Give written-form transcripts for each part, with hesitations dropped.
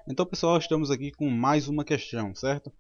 Então, pessoal, estamos aqui com mais uma questão, certo?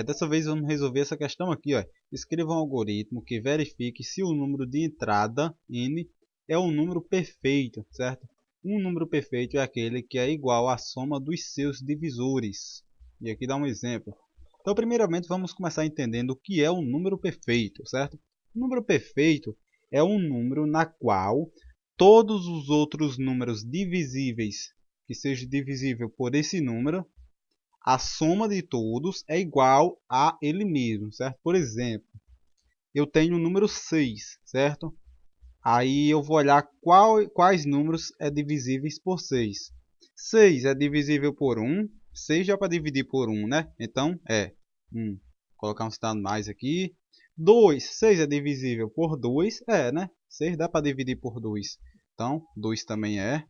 Dessa vez vamos resolver essa questão aqui, ó. Escreva um algoritmo que verifique se o número de entrada n é um número perfeito, certo? Um número perfeito é aquele que é igual à soma dos seus divisores. E aqui dá um exemplo. Então, primeiramente, vamos começar entendendo o que é um número perfeito, certo? Um número perfeito é um número na qual todos os outros números divisíveis que seja divisível por esse número, a soma de todos é igual a ele mesmo, certo? Por exemplo, eu tenho o número 6, certo? Aí eu vou olhar quais números é divisíveis por 6. 6 é divisível por 1, 6 já para dividir por 1, né? Então é 1. Vou colocar um sinal mais aqui. 2, 6 é divisível por 2, né? 6 dá para dividir por 2. Então, 2 também é.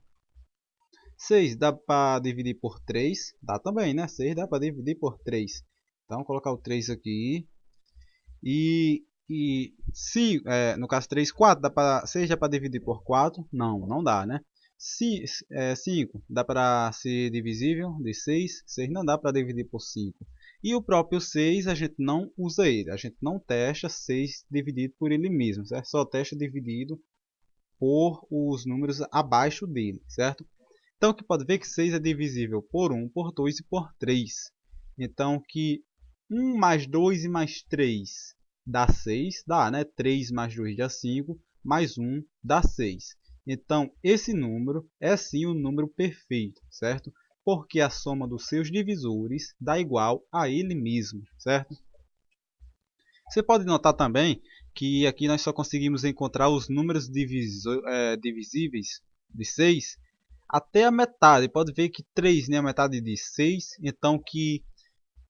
6 dá para dividir por 3, dá também, né? 6 dá para dividir por 3. Então, colocar o 3 aqui. E se, no caso 3, 4, 6 dá para dividir por 4? Não, não dá, né? Se, 5 dá para ser divisível de 6? 6 não dá para dividir por 5. E o próprio 6 a gente não usa ele. A gente não testa 6 dividido por ele mesmo, certo? Só testa dividido por os números abaixo dele, certo? Então, que pode ver que 6 é divisível por 1, por 2 e por 3. Então, que 1 mais 2 e mais 3 dá 6, dá, né? 3 mais 2 dá 5, mais 1 dá 6. Então, esse número é sim um número perfeito, certo? Porque a soma dos seus divisores dá igual a ele mesmo, certo? Você pode notar também que aqui nós só conseguimos encontrar os números divisíveis de 6 até a metade. Pode ver que 3 é a metade de 6, então que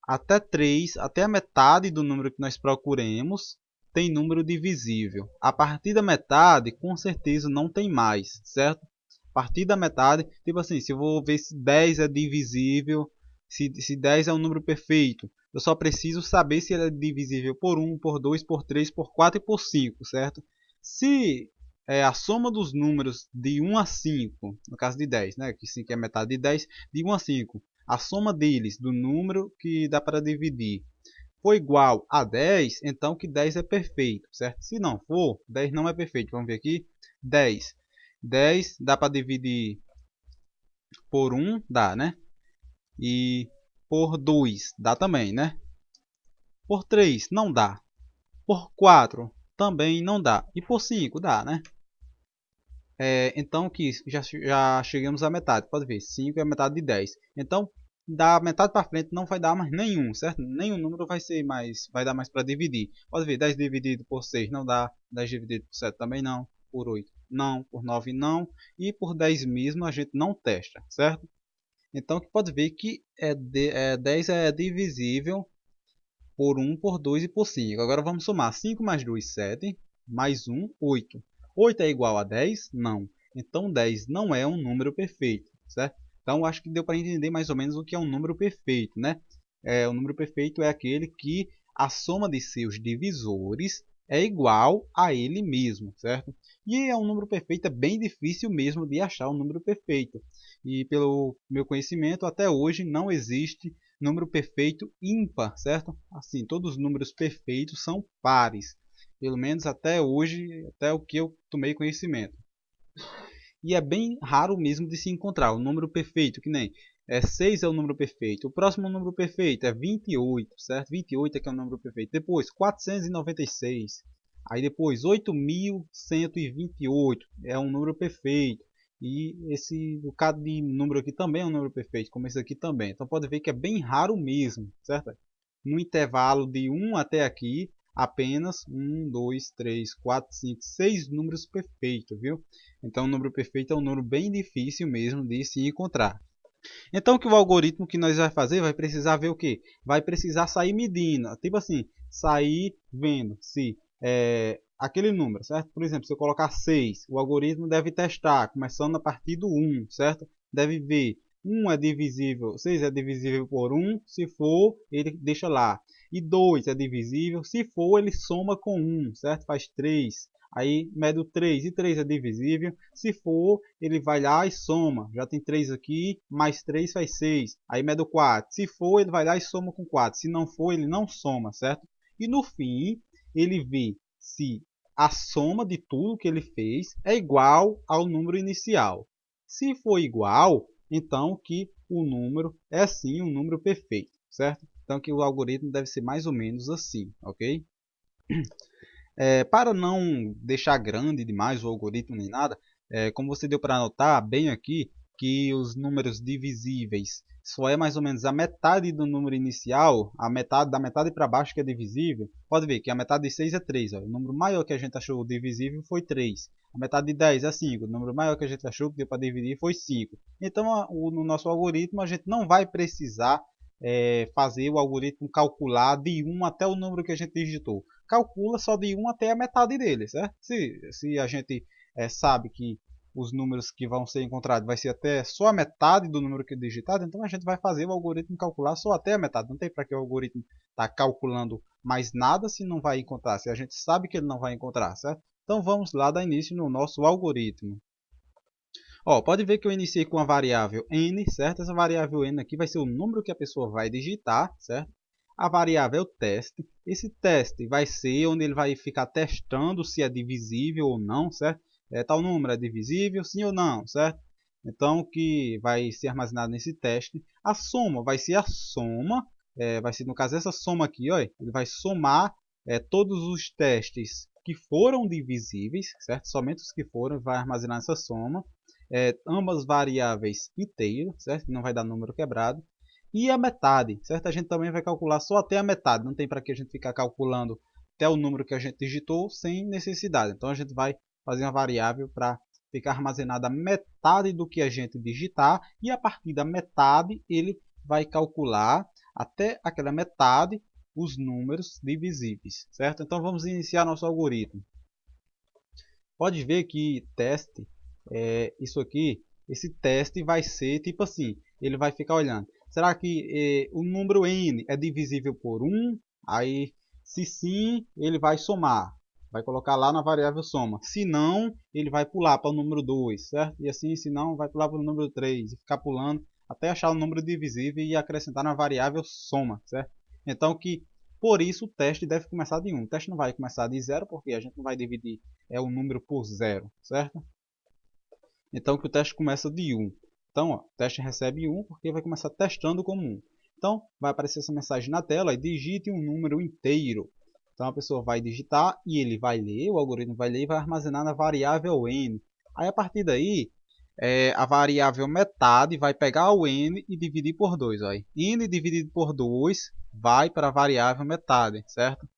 até 3, até a metade do número que nós procuremos, tem número divisível. A partir da metade, com certeza não tem mais, certo? A partir da metade, tipo assim, se eu vou ver se 10 é divisível, se 10 é um número perfeito, eu só preciso saber se ele é divisível por 1, por 2, por 3, por 4 e por 5, certo? Se a soma dos números de 1 a 5, no caso de 10, né, que 5 é metade de 10, de 1 a 5, a soma deles, do número que dá para dividir, for igual a 10, então que 10 é perfeito, certo? Se não for, 10 não é perfeito. Vamos ver aqui. 10. 10 dá para dividir por 1, dá, né? E por 2, dá também, né? Por 3, não dá. Por 4, também não dá. E por 5, dá, né? Então, que já chegamos à metade. Pode ver, 5 é a metade de 10. Então, da metade para frente não vai dar mais nenhum, certo? Nenhum número vai dar mais para dividir. Pode ver, 10 dividido por 6 não dá, 10 dividido por 7 também não, por 8 não, por 9 não, e por 10 mesmo a gente não testa, certo? Então, pode ver que 10 é divisível por 1, por 2 e por 5. Agora vamos somar 5 mais 2, 7, mais 1, 8. 8 é igual a 10? Não. Então 10 não é um número perfeito, certo? Então acho que deu para entender mais ou menos o que é um número perfeito, né? O número perfeito é aquele que a soma de seus divisores é igual a ele mesmo, certo? E um número perfeito é bem difícil mesmo de achar um número perfeito. E pelo meu conhecimento, até hoje não existe número perfeito ímpar, certo? Assim, todos os números perfeitos são pares, pelo menos até hoje, até o que eu tomei conhecimento. E é bem raro mesmo de se encontrar o número perfeito, que nem 6 é o número perfeito. O próximo número perfeito é 28, certo? 28 é que é o número perfeito. Depois 496. Aí depois 8128 é um número perfeito. E esse o cada de número aqui também é um número perfeito, como esse aqui também. Então pode ver que é bem raro mesmo, certo? No intervalo de 1 até aqui, apenas 1, 2, 3, 4, 5, 6 números perfeitos, viu? Então, o número perfeito é um número bem difícil mesmo de se encontrar. Então, o que o algoritmo que nós vai fazer vai precisar ver o que? Vai precisar sair medindo, tipo assim, sair vendo se aquele número, certo? Por exemplo, se eu colocar 6, o algoritmo deve testar, começando a partir do 1, certo? Deve ver 1 é divisível, 6 é divisível por 1, se for, ele deixa lá. E 2 é divisível, se for, ele soma com 1, certo? Faz 3. Aí mede o 3, e 3 é divisível. Se for, ele vai lá e soma. Já tem 3 aqui, mais 3 faz 6. Aí mede o 4. Se for, ele vai lá e soma com 4. Se não for, ele não soma, certo? E no fim, ele vê se a soma de tudo que ele fez é igual ao número inicial. Se for igual, então que o número é sim um número perfeito, certo? Então que o algoritmo deve ser mais ou menos assim, ok? Para não deixar grande demais o algoritmo nem nada, como você deu para notar bem aqui, que os números divisíveis só é mais ou menos a metade do número inicial, a metade da metade para baixo que é divisível. Pode ver que a metade de 6 é 3, ó. O número maior que a gente achou divisível foi 3. A metade de 10 é 5, o número maior que a gente achou que deu para dividir foi 5. Então, no nosso algoritmo, a gente não vai precisar fazer o algoritmo calcular de 1 até o número que a gente digitou. Calcula só de 1 até a metade dele, certo? Se a gente sabe que os números que vão ser encontrados vai ser até só a metade do número que é digitado, então a gente vai fazer o algoritmo calcular só até a metade. Não tem para que o algoritmo estar calculando mais nada se não vai encontrar, se a gente sabe que ele não vai encontrar, certo? Então vamos lá dar início no nosso algoritmo. Ó, pode ver que eu iniciei com a variável n, certo? Essa variável n aqui vai ser o número que a pessoa vai digitar, certo? A variável teste. Esse teste vai ser onde ele vai ficar testando se é divisível ou não, certo? Tal número é divisível, sim ou não, certo? Então, que vai ser armazenado nesse teste. A soma vai ser a soma, vai ser no caso essa soma aqui, ó, ele vai somar todos os testes que foram divisíveis, certo? Somente os que foram, vai armazenar essa soma. Ambas variáveis inteiras, certo? Não vai dar número quebrado. E a metade, certo? A gente também vai calcular só até a metade. Não tem para que a gente ficar calculando até o número que a gente digitou sem necessidade. Então a gente vai fazer uma variável para ficar armazenada a metade do que a gente digitar. E a partir da metade ele vai calcular até aquela metade os números divisíveis, certo? Então vamos iniciar nosso algoritmo. Pode ver que teste, isso aqui, esse teste vai ser tipo assim, ele vai ficar olhando. Será que o número n é divisível por 1? Aí, se sim, ele vai somar. Vai colocar lá na variável soma. Se não, ele vai pular para o número 2, certo? E assim, se não, vai pular para o número 3. E ficar pulando até achar o número divisível e acrescentar na variável soma, certo? Então, por isso o teste deve começar de 1. O teste não vai começar de 0, porque a gente não vai dividir o número por 0, certo? Então que o teste começa de 1. Então, ó, o teste recebe 1 porque vai começar testando como 1. Então, vai aparecer essa mensagem na tela e digite um número inteiro. Então, a pessoa vai digitar e ele vai ler, o algoritmo vai ler e vai armazenar na variável n. Aí, a partir daí, a variável metade vai pegar o n e dividir por 2. Ó. N dividido por 2 vai para a variável metade, certo?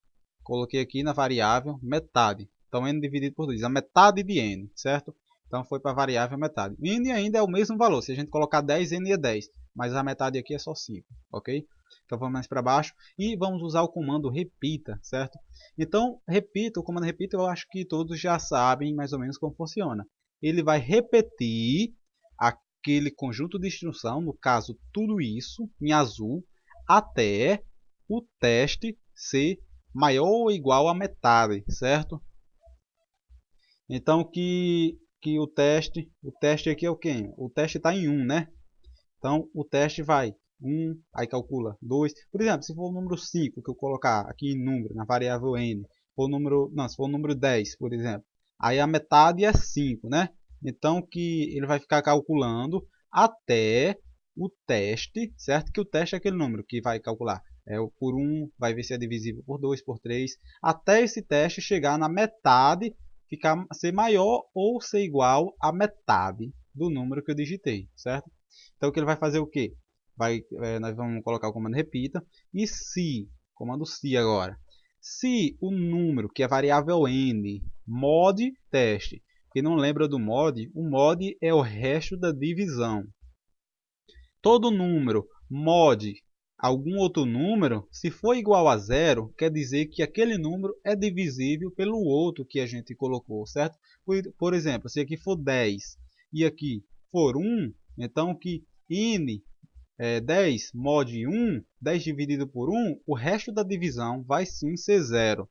Coloquei aqui na variável metade. Então, n dividido por 2, a metade de n, certo? Então, foi para a variável metade. N ainda é o mesmo valor. Se a gente colocar 10, n é 10. Mas a metade aqui é só 5, ok? Então, vamos mais para baixo. E vamos usar o comando repita, certo? Então, repita, o comando repita, eu acho que todos já sabem mais ou menos como funciona. Ele vai repetir aquele conjunto de instrução, no caso, tudo isso, em azul, até o teste ser maior ou igual a metade, certo? Então que o teste aqui é o quê? O teste está em 1, né? Então o teste vai 1, aí calcula 2. Por exemplo, se for o número 5 que eu colocar aqui em número, na variável n, se for o número 10, por exemplo, aí a metade é 5, né? Então que ele vai ficar calculando até o teste, certo? Que o teste é aquele número que vai calcular. Por 1, vai ver se é divisível por 2, por 3, até esse teste chegar na metade, ser maior ou ser igual a metade do número que eu digitei, certo? Então, que ele vai fazer o quê? Nós vamos colocar o comando repita, e se, comando se agora, se o número, que é variável n, mod teste, quem não lembra do mod, o mod é o resto da divisão. Todo número mod algum outro número, se for igual a zero, quer dizer que aquele número é divisível pelo outro que a gente colocou, certo? Por exemplo, se aqui for 10 e aqui for 1, então que n 10 mod 1, 10 dividido por 1, o resto da divisão vai sim ser zero.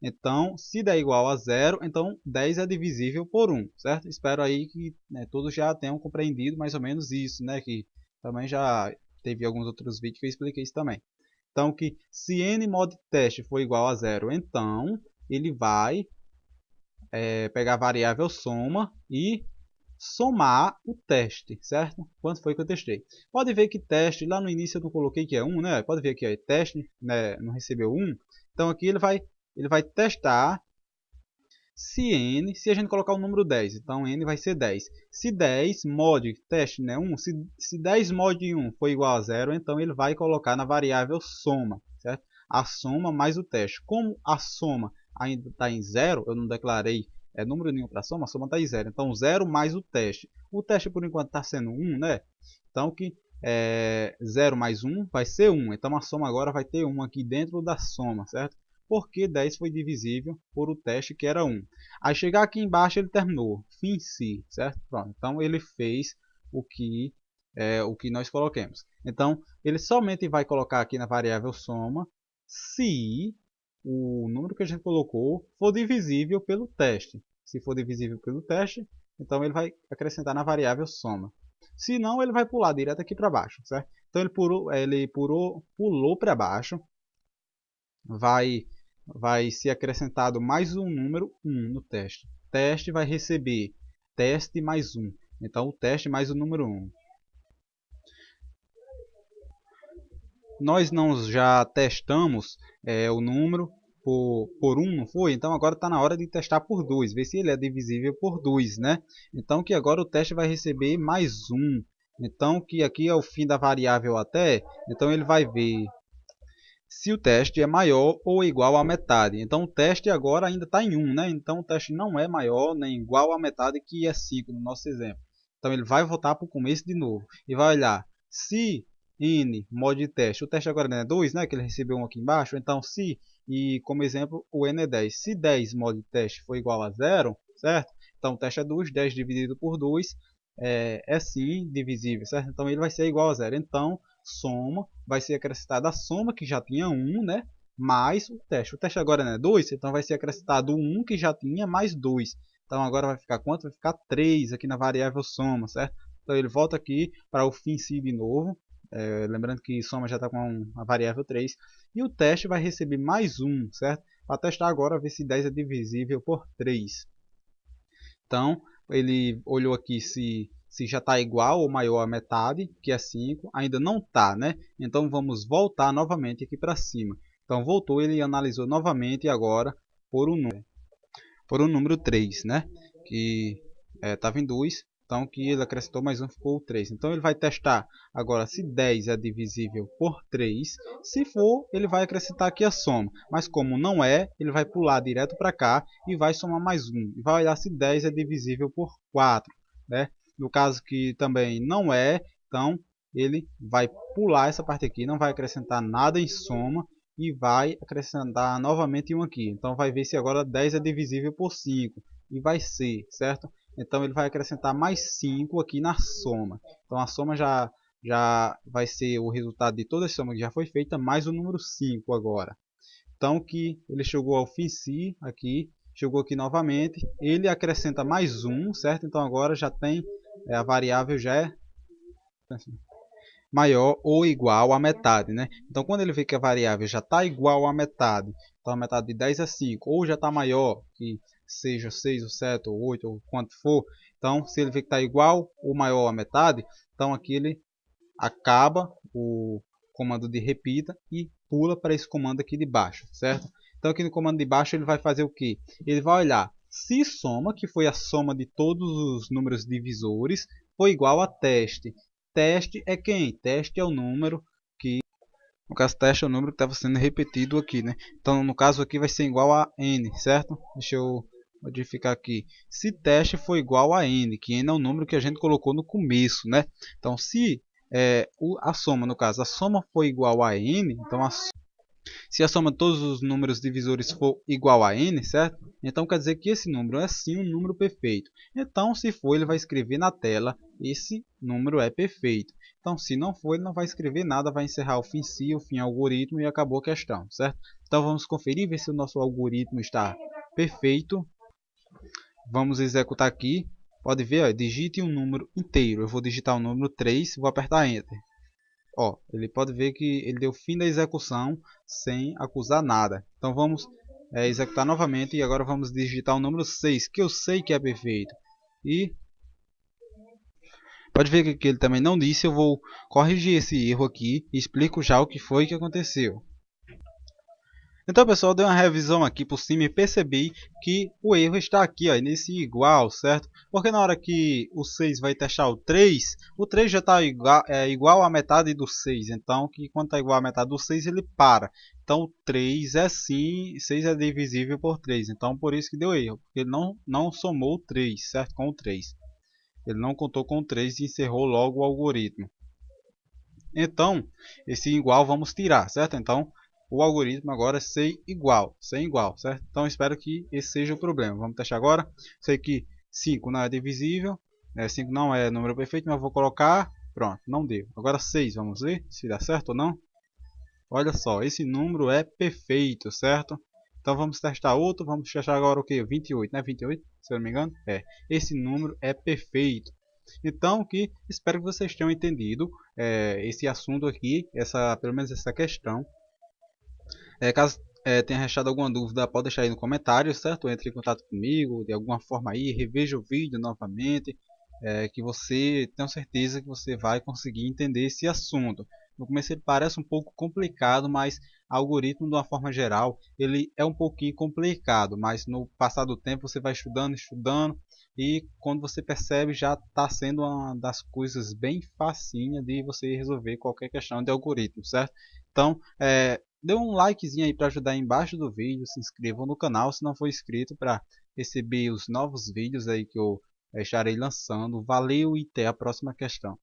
Então, se der igual a 0, então 10 é divisível por 1, certo? Espero aí que, né, todos já tenham compreendido mais ou menos isso, né? Que também já teve alguns outros vídeos que eu expliquei isso também. Então, que se n mod teste for igual a 0, então ele vai pegar a variável soma e somar o teste, certo? Quanto foi que eu testei? Pode ver que teste, lá no início eu não coloquei que é 1, né? Pode ver que é teste, né? Não recebeu 1. Então aqui ele vai testar se n, se a gente colocar o número 10, então n vai ser 10. Se 10 mod teste, né, 1, se 10 mod 1 for igual a 0, então ele vai colocar na variável soma, certo? A soma mais o teste. Como a soma ainda está em 0, eu não declarei número nenhum para a soma está em 0. Então 0 mais o teste. O teste por enquanto está sendo 1, né? Então que 0 mais 1 vai ser 1. Então a soma agora vai ter 1 aqui dentro da soma, certo? Porque 10 foi divisível por o teste que era 1. Aí chegar aqui embaixo ele terminou, fim si, certo? Pronto, então ele fez o que nós coloquemos. Então ele somente vai colocar aqui na variável soma se o número que a gente colocou for divisível pelo teste. Se for divisível pelo teste, então ele vai acrescentar na variável soma. Se não, ele vai pular direto aqui para baixo, certo? Então ele pulou para baixo, vai ser acrescentado mais um número 1 no teste. Teste vai receber teste mais 1. Então o teste mais o número 1. Nós não já testamos o número por 1, não foi? Então agora está na hora de testar por 2, ver se ele é divisível por 2, né? Então que agora o teste vai receber mais 1. Então que aqui é o fim da variável até, então ele vai ver se o teste é maior ou igual à metade. Então o teste agora ainda está em 1, né? Então o teste não é maior nem igual à metade, que é 5 no nosso exemplo. Então ele vai voltar para o começo de novo e vai olhar se n mod teste, o teste agora é 2, né? Que ele recebeu um aqui embaixo. Então se, e como exemplo, o n é 10. Se 10 mod teste for igual a 0, certo? Então o teste é 2, 10 dividido por 2 é sim divisível, certo? Então ele vai ser igual a 0. Então soma, vai ser acrescentada a soma, que já tinha 1, né? Mais o teste. O teste agora é 2, então vai ser acrescentado o 1 que já tinha, mais 2. Então agora vai ficar quanto? Vai ficar 3 aqui na variável soma, certo? Então ele volta aqui para o fim si de novo. Lembrando que soma já está com a variável 3. E o teste vai receber mais 1, certo? Para testar agora, ver se 10 é divisível por 3. Então, ele olhou aqui se já está igual ou maior a metade, que é 5. Ainda não está, né? Então, vamos voltar novamente aqui para cima. Então, voltou, ele analisou novamente agora por um número 3, né? Que estava em 2. Então, que ele acrescentou mais um, ficou 3. Então, ele vai testar agora se 10 é divisível por 3. Se for, ele vai acrescentar aqui a soma. Mas como não é, ele vai pular direto para cá e vai somar mais um. E vai olhar se 10 é divisível por 4. Né? No caso que também não é, então ele vai pular essa parte aqui, não vai acrescentar nada em soma e vai acrescentar novamente um aqui. Então vai ver se agora 10 é divisível por 5 e vai ser, certo? Então ele vai acrescentar mais 5 aqui na soma. Então a soma já vai ser o resultado de toda a soma que já foi feita, mais o número 5 agora. Então que ele chegou ao fim si aqui, chegou aqui novamente, ele acrescenta mais 1, certo? Então agora já tem, a variável já é maior ou igual a metade, né? Então quando ele vê que a variável já está igual a metade, então a metade de 10 é 5, ou já está maior, que seja 6 ou 7 ou 8 ou quanto for, então se ele vê que está igual ou maior a metade, então aqui ele acaba o comando de repita e pula para esse comando aqui de baixo, certo? Então aqui no comando de baixo ele vai fazer o que? Ele vai olhar se soma, que foi a soma de todos os números divisores, foi igual a teste. Teste é quem? Teste é o número que... No caso, teste é o número que estava sendo repetido aqui, né? Então, no caso aqui vai ser igual a n, certo? Deixa eu modificar aqui. Se teste for igual a n, que n é o número que a gente colocou no começo, né? Então, se a soma, no caso, a soma for igual a n, então Se a soma de todos os números divisores for igual a n, certo? Então quer dizer que esse número é sim um número perfeito. Então, se for, ele vai escrever na tela, esse número é perfeito. Então, se não for, ele não vai escrever nada, vai encerrar o fim si, o fim algoritmo e acabou a questão, certo? Então, vamos conferir, ver se o nosso algoritmo está perfeito. Vamos executar aqui. Pode ver, ó, digite um número inteiro. Eu vou digitar o número 3, vou apertar Enter. Ó, ele pode ver que ele deu fim da execução sem acusar nada. Então vamos executar novamente e agora vamos digitar o número 6, que eu sei que é perfeito. E pode ver que ele também não disse, eu vou corrigir esse erro aqui e explico já o que foi que aconteceu. Então, pessoal, dei uma revisão aqui por cima e percebi que o erro está aqui, ó, nesse igual, certo? Porque na hora que o 6 vai testar o 3 já está igual à metade do 6. Então, que quando está igual à metade do 6, ele para. Então, o 3 é sim, 6 é divisível por 3. Então, por isso que deu erro. Porque ele não somou o 3, certo? Com o 3. Ele não contou com o 3 e encerrou logo o algoritmo. Então, esse igual vamos tirar, certo? Então, o algoritmo agora é sem igual, certo? Então, espero que esse seja o problema. Vamos testar agora. Sei que 5 não é divisível, 5 não é número perfeito, mas eu vou colocar, pronto, não deu. Agora 6, vamos ver se dá certo ou não. Olha só, esse número é perfeito, certo? Então, vamos testar outro, vamos testar agora o que? 28, né? 28, se eu não me engano? Esse número é perfeito. Então, espero que vocês tenham entendido esse assunto aqui, pelo menos essa questão. Caso tenha restado alguma dúvida, pode deixar aí no comentário, certo? Entre em contato comigo, de alguma forma aí, reveja o vídeo novamente, que você tenho certeza que você vai conseguir entender esse assunto. No começo ele parece um pouco complicado, mas algoritmo de uma forma geral, ele é um pouquinho complicado, mas no passar do tempo você vai estudando, e quando você percebe já está sendo uma das coisas bem facinha de você resolver qualquer questão de algoritmo, certo? Então, dê um likezinho aí para ajudar aí embaixo do vídeo, se inscrevam no canal se não for inscrito para receber os novos vídeos aí que eu estarei lançando. Valeu e até a próxima questão.